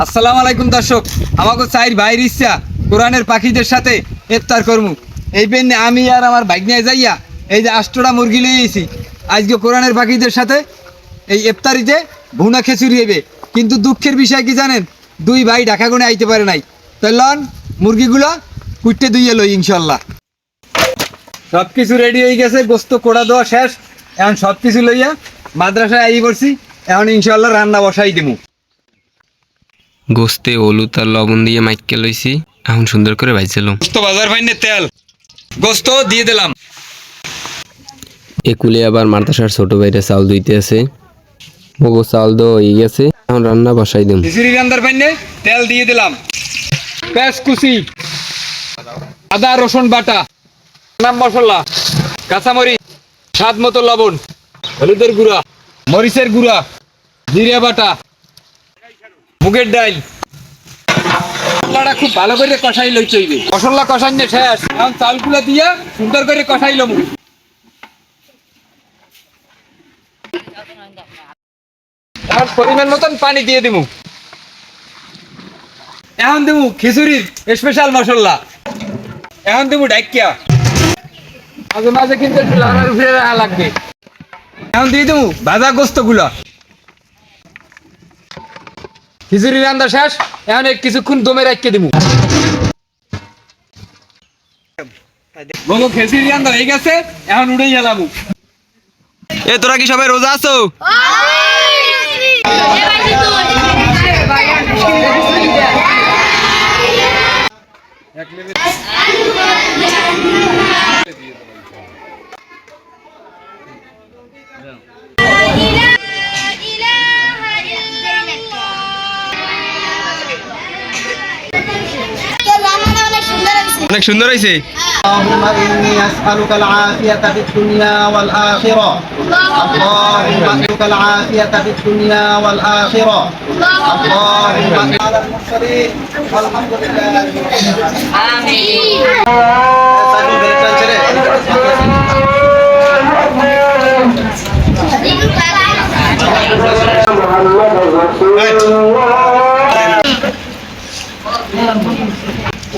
আসসালামু আলাইকুম দর্শক, আমাকে চাই ভাইয়ের ইচ্ছা কোরআনের পাখিদের সাথে ইফতার করমু। এই পেনে আমি আর আমার ভাগ্নায় যাইয়া এই যে 8টা মুরগি লিয়েছি। আজকে কোরআনের পাখিদের সাথে এই ইফতারিতে ভুনা খিচুড়ি হবে। কিন্তু দুঃখের বিষয় কি জানেন, দুই ভাই ঢাকা গুনে আইতে পারে নাই। তাই লন মুরগিগুলো কুটতে দুইয়ে লই ইনশাল্লাহ। সব কিছু রেডি হয়ে গেছে, গোস্ত কোড়া দেওয়া শেষ। এখন সব কিছু লইয়া মাদ্রাসায় আই পড়ছি। এখন ইনশাল্লাহ রান্না বসাই দিমু। গোস্তে হলুদ আর লবণ দিয়ে মাইকে লইছি, এখন সুন্দর করে ভাইছিলাম। গোস্ত বাজার পাইনে তেল গোস্ত দিয়ে দিলাম। একুলে আবার মাদ্রাসার ছোট ভাইরা চাউল ধুইতে আছে, মগো চাউল দেওয়া হয়ে গেছে, এখন রান্না বসাই দিম। খিচুড়ি রান্নার পাইনে তেল দিয়ে দিলাম। পেঁয়াজ কুচি, আদা রসুন বাটা, নাম মশলা, কাঁচামরিচ, স্বাদ মতো লবণ, হলুদের গুঁড়া, মরিচের গুঁড়া, জিরা বাটা, মুগের ডাল। মশলাটা খুব ভালো করে কষাই লই চইবে। মশলা কষাইনে শেষ, এখন চালগুলো দিয়ে সুন্দর করে কষাই লমু। এখন পরিমাণ মতন পানি দিয়ে দিমু। এখন দেবো খিচুড়ির স্পেশাল মশলা। এখন দেবো ডাইকিয়া, মাঝে মাঝে কিন্তু একটু লড়ার উপরে রাখা লাগবে। এখন দিয়ে দেবো ভাজা গোস্ত গুলা। খিচুড়ি রান্না শেষ, এখন কিছুক্ষণ দমে রাখতে দেবো। বলো খিচুড়ি রান্না হয়ে গেছে, এখন উড়ে গেলাম। এ তোরা কি সবাই রোজা আছো? অনেক সুন্দর হয়েছে। اللهم إني أسألك العافية في الدنيا والآخرة. اللهم أسألك العافية في الدنيا والآخرة. اللهم على المرسلين والحمد لله. آمين.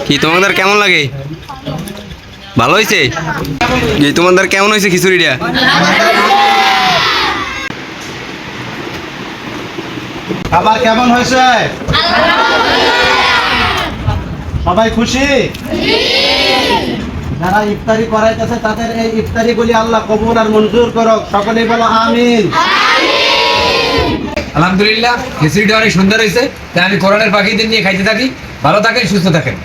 কি তোমাদের কেমন লাগে? ভালো হয়েছে? তোমাদের কেমন হয়েছে খিচুড়িটা? খাবার কেমন হয়েছে? সবাই খুশি? যারা ইফতারি করাইতেছে তাদের এই ইফতারি গুলি আল্লাহ কবুল আর মঞ্জুর করুক। সকলেই বলো আমিন। আলহামদুলিল্লাহ, খিচুড়িটা অনেক সুন্দর হয়েছে। তাই আমি কোরআনের পাখিদের নিয়ে খাইতে থাকি। ভালো থাকেন, সুস্থ থাকেন।